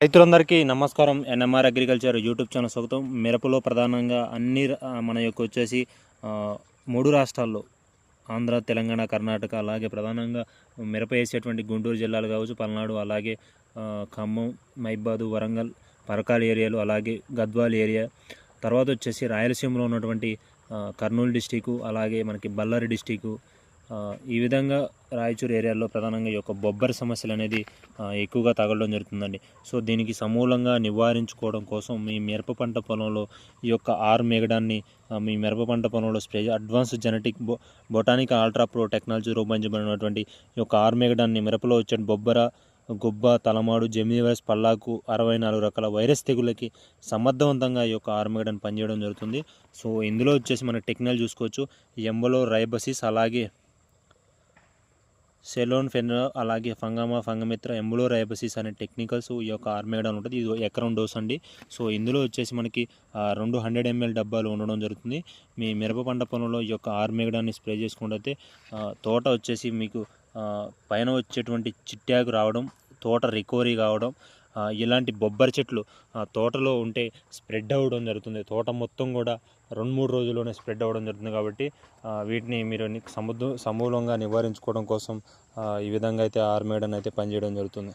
రైతులందరికీ నమస్కారం. NMR agriculture YouTube channel స్వాగతం. మిరపలో ప్రధానంగా మన యొక్క వచ్చేసి 3 రాష్ట్రాల్లో ఆంధ్ర, తెలంగాణ, కర్ణాటక, అలాగే ప్రధానంగా మిరప వేసేటువంటి గుంటూరు జిల్లాలు కావచ్చు, పల్నాడు, అలాగే ఖమ్మం, మైబాదు, వరంగల్, పరకాల ఏరియాలు, అలాగే గద్వాల్ ఏరియా, తర్వాత వచ్చేసి రాయలసీమలో ఉన్నటువంటి కర్నూలు డిస్టికు, అలాగే మనకి బళ్ళారి డిస్టికు, ఈ విధంగా రాయచూరు ఏరియాలో ప్రధానంగా ఈ యొక్క బొబ్బరి సమస్యలు అనేది ఎక్కువగా తగలడం జరుగుతుందండి. సో దీనికి సమూలంగా నివారించుకోవడం కోసం మీ మిరప పంట పొలంలో ఈ యొక్క మేగడాన్ని మీ మిరప పంట పొలంలో spray advance genetic botanical ultra pro technology రూపొందించబడినటువంటి ఈ యొక్క మేగడాన్ని మిరపలో వచ్చే బొబ్బర, గుబ్బ, తలమాడు, జెమిని వైరస్, పల్లాకు 64 రకాల వైరస్ తెగులకి సమర్థవంతంగా ఈ యొక్క మేగడాన్ని పనిచేయడం జరుగుతుంది. సో ఇందులో వచ్చేసి మన టెక్నాలజీ చూసుకోవచ్చు. ఎంబలో రైబసిస్, అలాగే సెలోన్ ఫెన్, అలాగే ఫంగమా, ఫంగమిత్ర, ఎంబులో రైబసిస్ అనే టెక్నికల్స్ ఈ యొక్క ఆర్మేగడాన్ ఉంటుంది. ఇది ఎకరం డోస్ అండి. సో ఇందులో వచ్చేసి మనకి 200 ml డబ్బాలు ఉండడం జరుగుతుంది. మీ మిరప పంట పొలంలో ఈ యొక్క ఆర్మేగడాన్ని స్ప్రే చేసుకుంటే తోట వచ్చేసి మీకు పైన వచ్చేటువంటి చిట్టాకు రావడం, తోట రికవరీ కావడం, ఇలాంటి బొబ్బరి చెట్లు తోటలో ఉంటే స్ప్రెడ్ అవ్వడం జరుగుతుంది. తోట మొత్తం కూడా 2-3 రోజుల్లోనే స్ప్రెడ్ అవ్వడం జరుగుతుంది. కాబట్టి వీటిని మీరు సమూలంగా నివారించుకోవడం కోసం ఈ విధంగా అయితే ఆర్మేగడాన్ అయితే పనిచేయడం జరుగుతుంది.